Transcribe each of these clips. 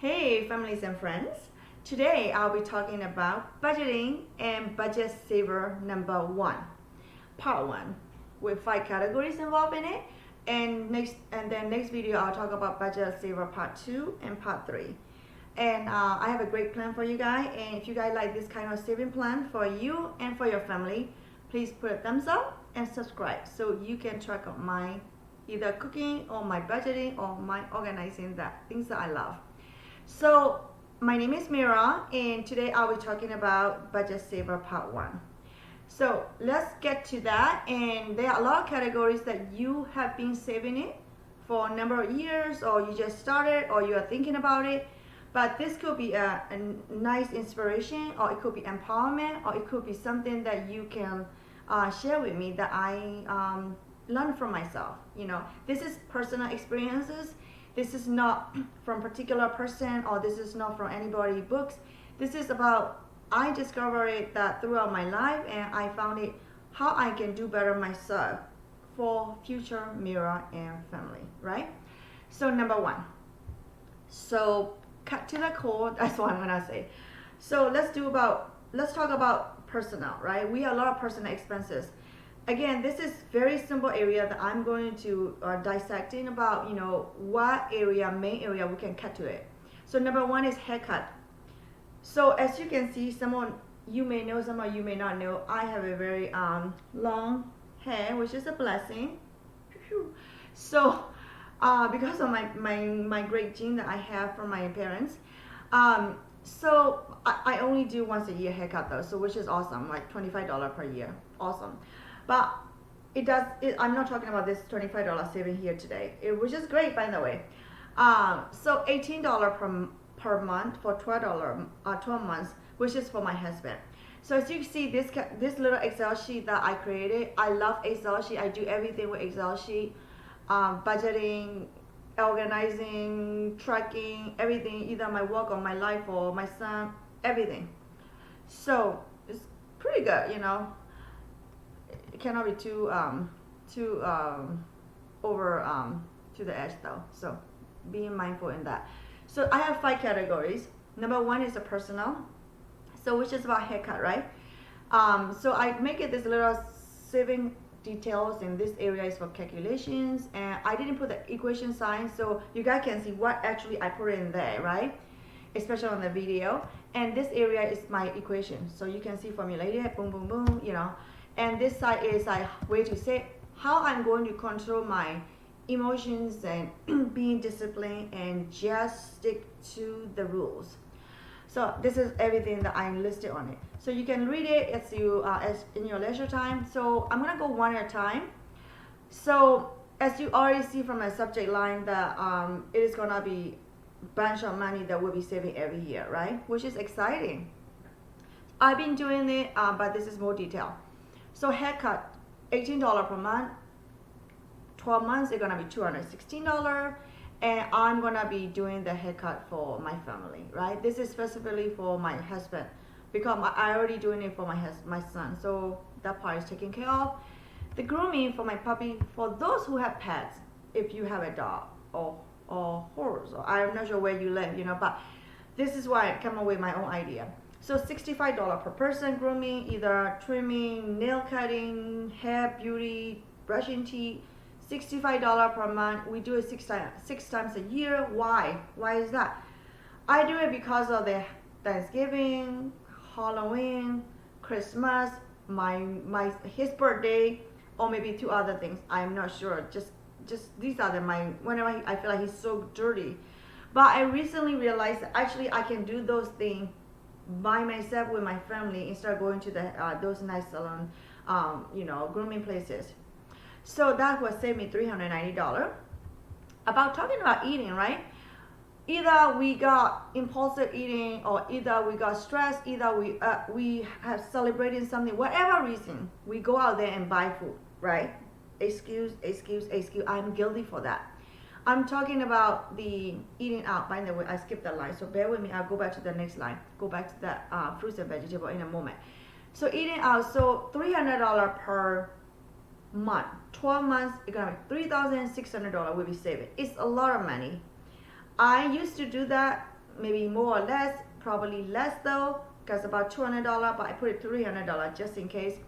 Hey families and friends, today I'll be talking about budgeting and budget saver number 1, part 1, with 5 categories involved in it, and then next video I'll talk about budget saver part 2 and part 3. And I have a great plan for you guys, and if you guys like this kind of saving plan for you and for your family, please put a thumbs up and subscribe so you can track out my either cooking or my budgeting or my organizing things that I love. So my name is Mira, and today I'll be talking about budget saver part 1. So let's get to that. And there are a lot of categories that you have been saving it for a number of years, or you just started, or you are thinking about it. But this could be a nice inspiration, or it could be empowerment, or it could be something that you can share with me that I learned from myself. This is personal experiences. This is not from a particular person, or this is not from anybody books. This is about, I discovered it that throughout my life, and I found it how I can do better myself for future Mira and family, right? So number 1. So cut to the core, that's what I'm gonna say. So let's talk about personal, right? We have a lot of personal expenses. Again, this is very simple area that I'm going to dissecting about, what main area we can cut to it. So number 1 is haircut. So as you can see, someone you may know, some of you may not know, I have a very long hair, which is a blessing. So because of my great gene that I have from my parents, so I only do once a year haircut though, so which is awesome, like $25 per year, awesome. But I'm not talking about this $25 saving here today, which is great, by the way. So $18 per month for 12 months, which is for my husband. So as you see, this little Excel sheet that I created, I love Excel sheet. I do everything with Excel sheet, budgeting, organizing, tracking, everything, either my work or my life or my son, everything. So it's pretty good, It cannot be too over to the edge though, so being mindful in that. So I have 5 categories. Number 1 is a personal, so which is about haircut, right? So I make it this little saving details in this area is for calculations, and I didn't put the equation sign so you guys can see what actually I put in there, right? Especially on the video. And this area is my equation, so you can see formulated, boom boom boom, and this side is like way to say how I'm going to control my emotions and being disciplined and just stick to the rules. So this is everything that I listed on it. So you can read it as in your leisure time. So I'm gonna go one at a time. So as you already see from my subject line that it is gonna be a bunch of money that we'll be saving every year, right? Which is exciting. I've been doing it, but this is more detail. So haircut, $18 per month, 12 months, it's gonna be $216, and I'm gonna be doing the haircut for my family, right? This is specifically for my husband because I already doing it for my son, so that part is taken care of. The grooming for my puppy, for those who have pets, if you have a dog or horse, or I'm not sure where you live, but this is why I come up with my own idea. So $65 per person grooming, either trimming, nail cutting, hair, beauty, brushing teeth. $65 per month. We do it six times a year. Why? Why is that? I do it because of the Thanksgiving, Halloween, Christmas, his birthday, or maybe 2 other things. I'm not sure. Just these are whenever I feel like he's so dirty. But I recently realized that actually I can do those things by myself with my family instead of going to those nice salon, grooming places. So that will save me $390. About talking about eating, right? Either we got impulsive eating, or either we got stressed, either we have celebrating something, whatever reason, we go out there and buy food, right? Excuse. I'm guilty for that. I'm talking about the eating out. By the way, I skipped that line, so bear with me. I'll go back to the next line. Go back to that fruits and vegetable in a moment. So eating out, so $300 per month. 12 months, it's gonna be $3,600 we'll be saving. It's a lot of money. I used to do that maybe more or less, probably less though, because about $200, but I put it $300 just in case.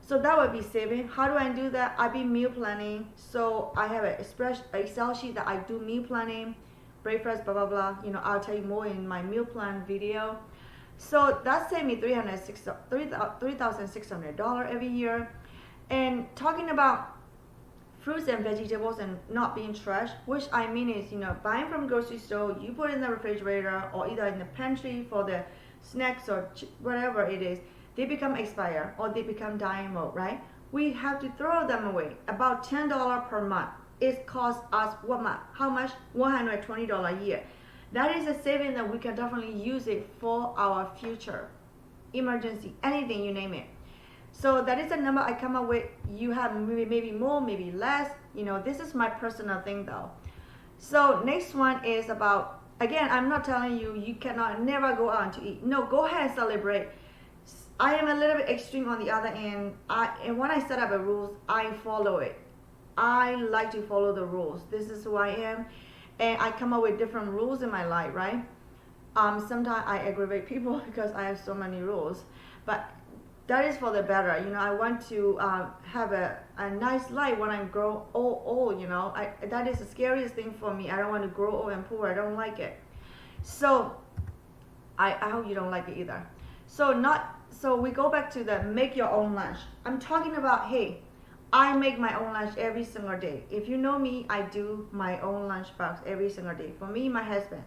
So that would be saving. How do I do that? I've been meal planning. So I have an Excel sheet that I do meal planning, breakfast, blah, blah, blah. You know, I'll tell you more in my meal plan video. So that saved me $3,600 every year. And talking about fruits and vegetables and not being trash, which I mean is, you know, buying from grocery store, you put it in the refrigerator or either in the pantry for the snacks or whatever it is, they become expired or they become dying mode, right? We have to throw them away. About $10 per month. It costs us what much? How much? $120 a year. That is a saving that we can definitely use it for our future emergency, anything, you name it. So that is a number I come up with. You have maybe more, maybe less. You know, this is my personal thing though. So next one is about, again, I'm not telling you you cannot never go out to eat. No, go ahead and celebrate. I am a little bit extreme on the other end. And when I set up a rules, I follow it. I like to follow the rules. This is who I am. And I come up with different rules in my life, right? Sometimes I aggravate people because I have so many rules. But that is for the better. You know, I want to have a nice life when I grow old, you know. That is the scariest thing for me. I don't want to grow old and poor. I don't like it. So I hope you don't like it either. So we go back to the make your own lunch. I'm talking about, hey, I make my own lunch every single day. If you know me, I do my own lunch box every single day. For me, my husband.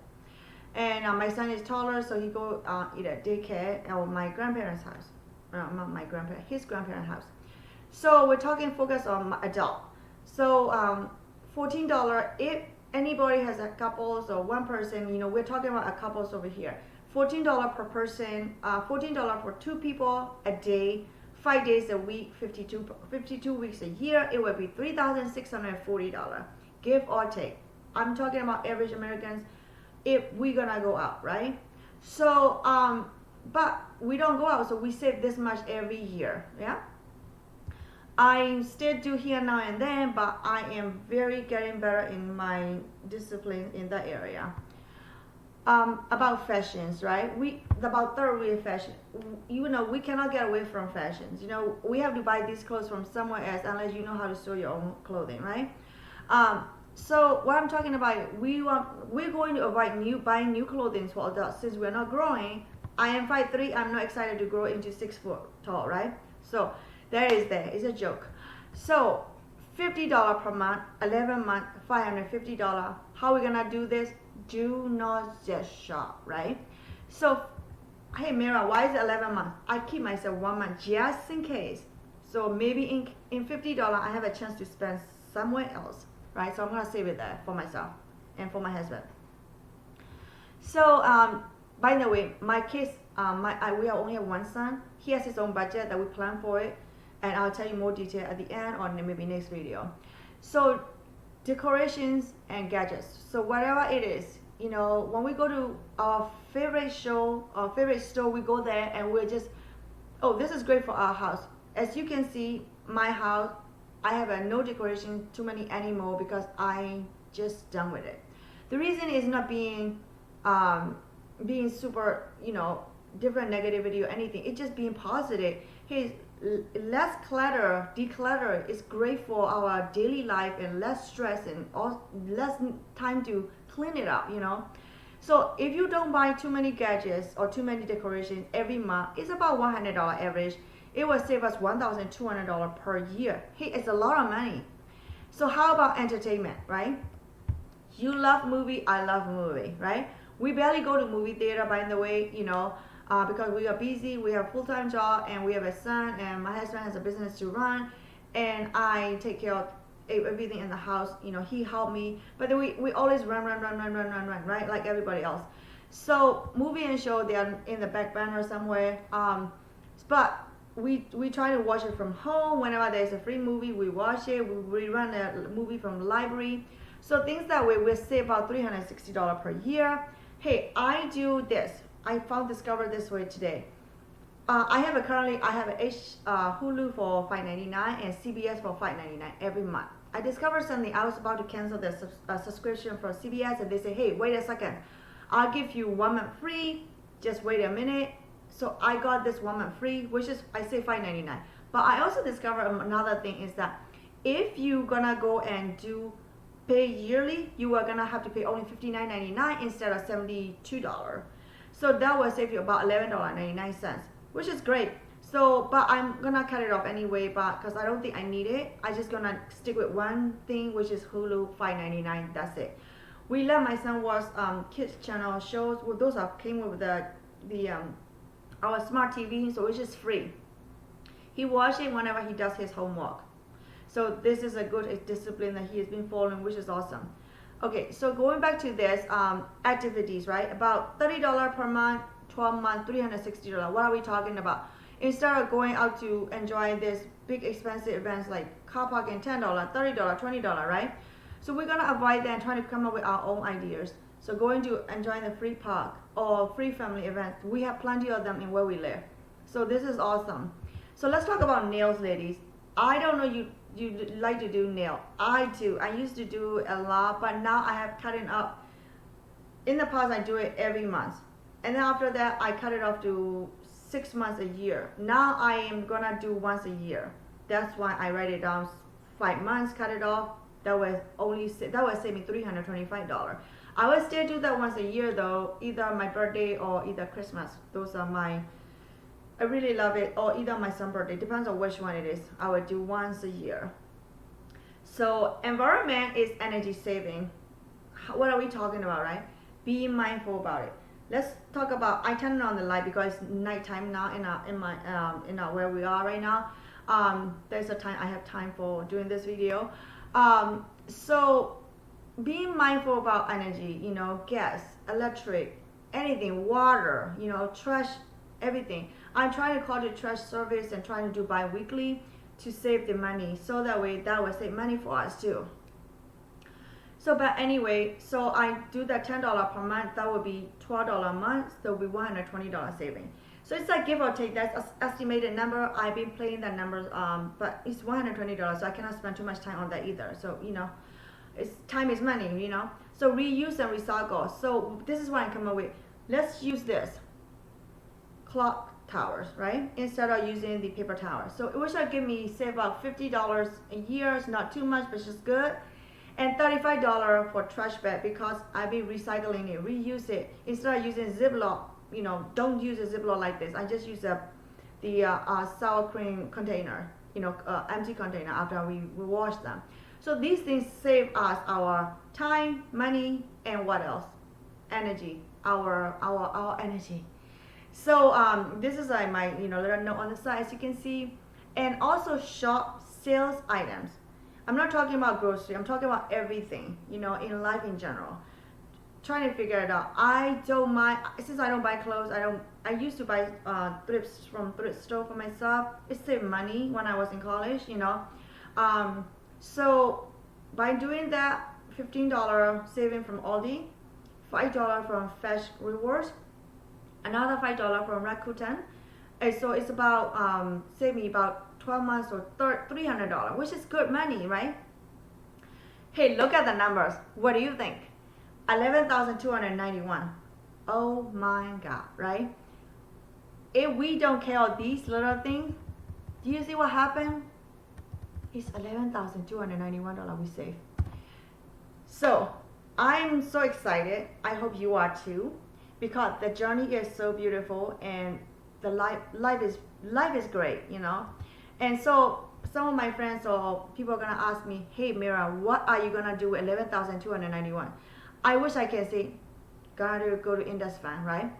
And my son is taller, so he go eat at daycare or my grandparents' house. Not my grandparents, his grandparents' house. So we're talking focus on adult. So $14, if anybody has a couples or one person, you know, we're talking about a couples over here. $14 per person, $14 for 2 people a day, 5 days a week, 52 weeks a year. It would be $3,640, give or take. I'm talking about average Americans if we're gonna go out, right? So, but we don't go out, so we save this much every year, yeah? I still do here now and then, but I am getting better in my discipline in that area. About fashions, right? About third wheel fashion. You know, we cannot get away from fashions. You know, we have to buy these clothes from somewhere else unless you know how to sew your own clothing, right? So what I'm talking about, we're going to avoid buying new clothing for adults since we're not growing. I am 5'3". I'm not excited to grow into 6 foot tall, right? So there. It's a joke. So $50 per month, 11 months, $550. How are we gonna do this? Do not just shop, right? So, hey Mira, why is it 11 months? I keep myself 1 month just in case. So maybe in $50, I have a chance to spend somewhere else, right? So I'm gonna save it there for myself and for my husband. So, by the way, my kids, we only have one son. He has his own budget that we plan for it, and I'll tell you more detail at the end or maybe next video. So decorations and gadgets. So whatever it is, you know, when we go to our favorite show, our favorite store, we go there and we're just, oh, this is great for our house. As you can see, my house, I have no decoration too many anymore because I just done with it. The reason is not being super, you know, different negativity or anything. It's just being positive. Hey, less clutter, declutter is great for our daily life and less stress and less time to clean it up, you know. So if you don't buy too many gadgets or too many decorations every month, it's about $100 average. It will save us $1,200 per year. Hey, it's a lot of money. So how about entertainment, right? You love movie, I love movie, right? We barely go to movie theater, by the way, you know, because we are busy, we have a full-time job, and we have a son, and my husband has a business to run, and I take care of everything in the house. You know, he helped me, but then we always run, right, like everybody else. So movie and show, they are in the back burner somewhere, but we try to watch it from home. Whenever there's a free movie, we watch it. We run a movie from the library. So things that way, we save about $360 per year. Hey, I do this. I discovered this way today. I have a Hulu for $5.99 and CBS for $5.99 every month. I discovered something. I was about to cancel the subscription for CBS, and they say, hey, wait a second. I'll give you 1 month free, just wait a minute. So I got this 1 month free, which is, I say $5.99. But I also discovered another thing is that if you're gonna go and pay yearly, you are gonna have to pay only $59.99 instead of $72. So that will save you about $11.99, which is great. So, but I'm gonna cut it off anyway, but because I don't think I need it, I'm just gonna stick with one thing, which is Hulu $5.99. That's it. We let my son watch kids channel shows. Well, those came with our smart TV, so which is free. He watches it whenever he does his homework. So this is a good discipline that he has been following, which is awesome. Okay, so going back to this, activities, right? About $30 per month, 12 months, $360. What are we talking about? Instead of going out to enjoy this big expensive events like car parking, $10, $30, $20, right? So we're gonna avoid that and try to come up with our own ideas. So going to enjoying the free park or free family events. We have plenty of them in where we live. So this is awesome. So let's talk about nails, ladies. I don't know you like to do nail. I do. I used to do a lot, but now I have cut it up. In the past, I do it every month. And then after that, I cut it off to 6 months a year. Now I am gonna do once a year. That's why I write it down 5 months, cut it off. That will save me $325. I will still do that once a year though, either my birthday or either Christmas. Those are I really love it, or either my son's birthday, depends on which one it is. I will do once a year. So environment is energy saving. What are we talking about, right? Being mindful about it. Let's talk about, I turned on the light because it's nighttime now in where we are right now. There's a time I have time for doing this video. So being mindful about energy, gas, electric, anything, water, trash, everything. I'm trying to call the trash service and trying to do bi-weekly to save the money. So that way that will save money for us too. So, but anyway, so I do that $10 per month. That would be $12 a month. That would be $120 saving. So it's like give or take. That's an estimated number. I've been playing that number, but it's $120. So I cannot spend too much time on that either. So time is money. So reuse and recycle. So this is what I come up with. Let's use this clock towers, right? Instead of using the paper towers. So it will give me save about $50 a year. It's not too much, but it's just good. And $35 for trash bag because I've been recycling it, reuse it. Instead of using Ziploc, don't use a Ziploc like this. I just use the sour cream container, empty container after we wash them. So these things save us our time, money, and what else? Energy, our energy. So this is like my little note on the side, as you can see, and also shop sales items. I'm not talking about grocery. I'm talking about everything, in life in general. Trying to figure it out. I don't mind, since I don't buy clothes. I used to buy thrifts from thrift store for myself. It saved money when I was in college, So by doing that, $15 saving from Aldi, $5 from Fresh Rewards, another $5 from Rakuten. And so it's about save me about 12 months or $300, which is good money, right? Hey, look at the numbers. What do you think? 11,291. Oh my God, right? If we don't count these little things, do you see what happened? It's $11,291 we save. So I'm so excited. I hope you are too, because the journey is so beautiful and the life is great, And so some of my friends or people are gonna ask me, hey Mira, what are you gonna do with 11,291? I wish I can say, gotta go to index fund, right?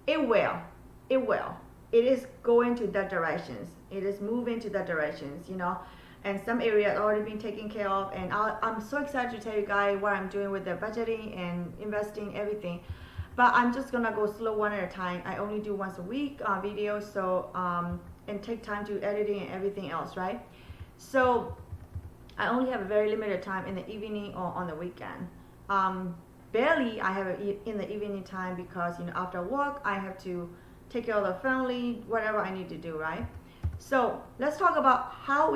It will. It is going to that directions. It is moving to that directions, And some areas already been taken care of. And I'm so excited to tell you guys what I'm doing with the budgeting and investing, everything. But I'm just gonna go slow one at a time. I only do once a week videos, so and take time to editing and everything else, right? So I only have a very limited time in the evening or on the weekend. Barely I have it in the evening time because after work I have to take care of the family, whatever I need to do, right? So let's talk about how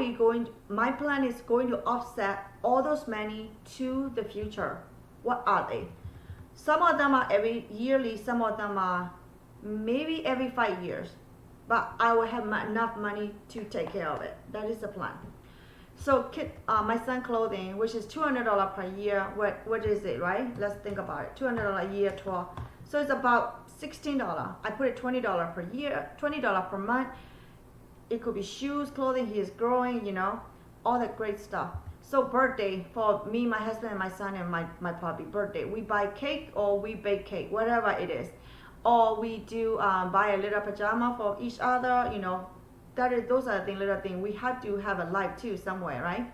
my plan is going to offset all those money to the future. What are they? Some of them are every yearly, some of them are maybe every 5 years. But I will have enough money to take care of it. That is the plan. So my son clothing, which is $200 per year, what is it, right? Let's think about it. $200 a year, 12. So it's about $16. I put it $20 per year, $20 per month. It could be shoes, clothing. He is growing, all that great stuff. So birthday for me, my husband, and my son, and my puppy. Birthday, we buy cake or we bake cake, whatever it is, or we do buy a little pajama for each other. Those are the little things. We have to have a life too somewhere, right?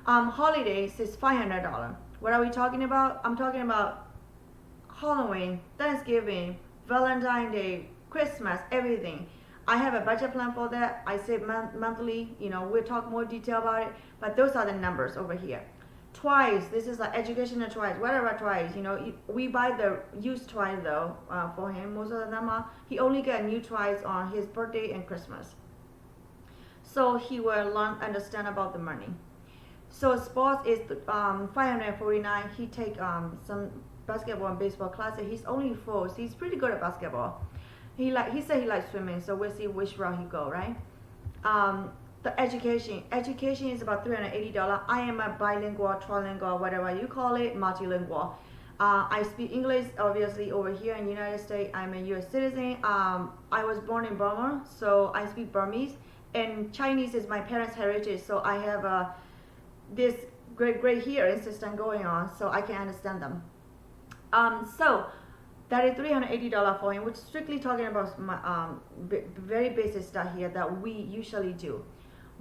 Holidays is $500. What are we talking about? I'm talking about Halloween, Thanksgiving, Valentine's Day, Christmas, everything. I have a budget plan for that. I save monthly. We'll talk more detail about it. But those are the numbers over here. Toys. This is like educational toys. Whatever toys. We buy the used toys though for him. Most of them are. He only get new toys on his birthday and Christmas. So he will understand about the money. So sports is $549. He take some basketball and baseball classes. He's only 4, so he's pretty good at basketball. He said he likes swimming, so we'll see which route he go, right? The education is about $380. I am a bilingual, trilingual, whatever you call it, multilingual. I speak English, obviously, over here in the United States. I'm a U.S. citizen. I was born in Burma, so I speak Burmese, and Chinese is my parents' heritage, so I have this great hearing system going on, so I can understand them. So that is $380 for him, which is strictly talking about my very basic stuff here that we usually do.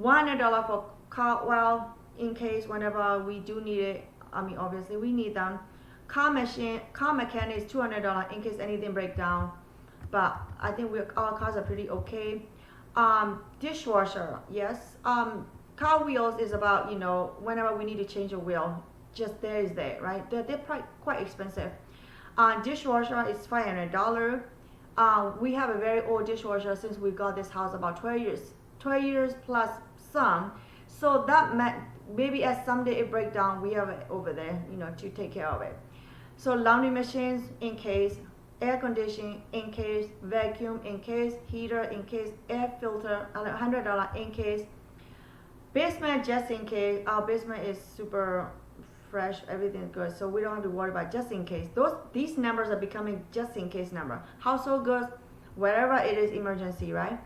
$100 for car, well, in case whenever we do need it. Obviously we need them. Car mechanic is $200 in case anything break down. But I think our cars are pretty okay. Dishwasher, yes. Car wheels is about, whenever we need to change a wheel, just there, right? They're quite expensive. Dishwasher is $500. We have a very old dishwasher since we got this house about 12 years plus some. So that meant maybe as someday it break down, we have it over there, to take care of it. So laundry machines in case, air conditioning in case, vacuum in case, heater in case, air filter $100 in case. Basement just in case. Our basement is super fresh, everything's good, so we don't have to worry about just in case. These numbers are becoming just in case number. Household goods, wherever it is emergency, right?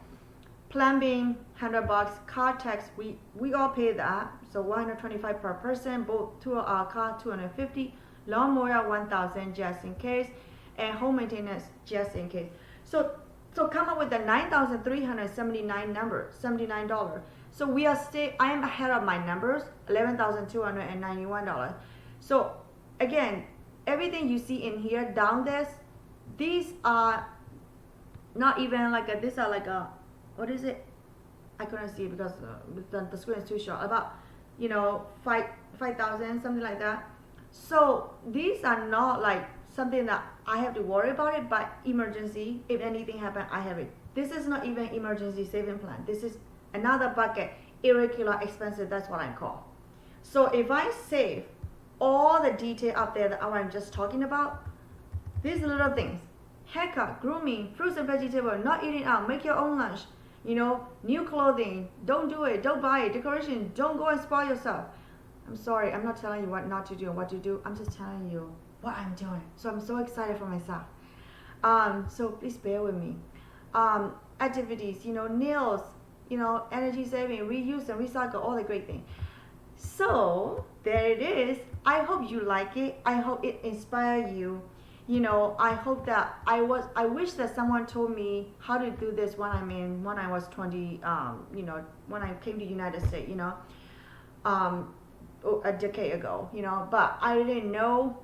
Plumbing, $100. Car tax, we all pay that, so $125 per person. Both to our car, $250. Lawnmower, $1,000 just in case, and home maintenance just in case. So come up with the $9,379 number, $79. So I am ahead of my numbers, $11,291. So again, everything you see in here down this, these are not even like these are like what is it? I couldn't see it because the screen is too short. About 5,000, something like that. So these are not like something that I have to worry about it, but emergency, if anything happen, I have it. This is not even emergency saving plan. This is another bucket, irregular expenses, that's what I call. So if I save all the detail up there that I'm just talking about, these little things, haircut, grooming, fruits and vegetables, not eating out, make your own lunch, new clothing, don't do it, don't buy it, decoration, don't go and spoil yourself. I'm sorry, I'm not telling you what not to do and what to do, I'm just telling you what I'm doing. So I'm so excited for myself. So please bear with me. Activities, nails, energy saving, reuse and recycle, all the great things. So there it is. I hope you like it. I hope it inspired you. I hope that I wish that someone told me how to do this when I was 20, when I came to the United States, a decade ago, but I didn't know.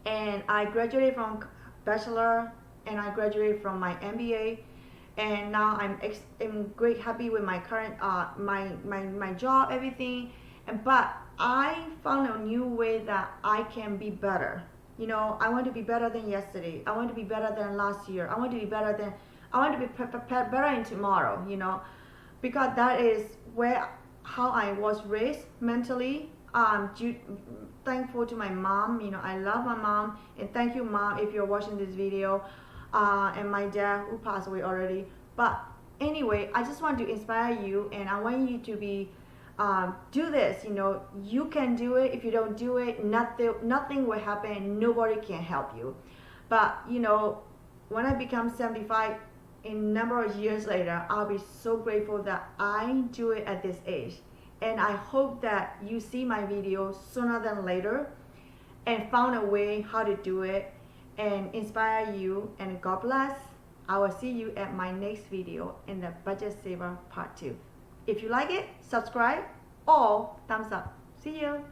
And I graduated from bachelor and I graduated from my MBA. And now I'm great happy with my current my job, everything. But I found a new way that I can be better. I want to be better than yesterday. I want to be better than last year. I want to be better in tomorrow. Because that is how I was raised mentally. thankful to my mom. You know, I love my mom, and thank you, mom, if you're watching this video, and my dad who passed away already. But anyway, I just want to inspire you, and I want you to be do this. You know, you can do it. If you don't do it, nothing will happen. Nobody can help you. But you know, when I become 75, a number of years later, I'll be so grateful that I do it at this age. And I hope that you see my video sooner than later and found a way how to do it and inspire you. And God bless. I will see you at my next video in the Budget Saver Part 2. If you like it, subscribe or thumbs up. See you.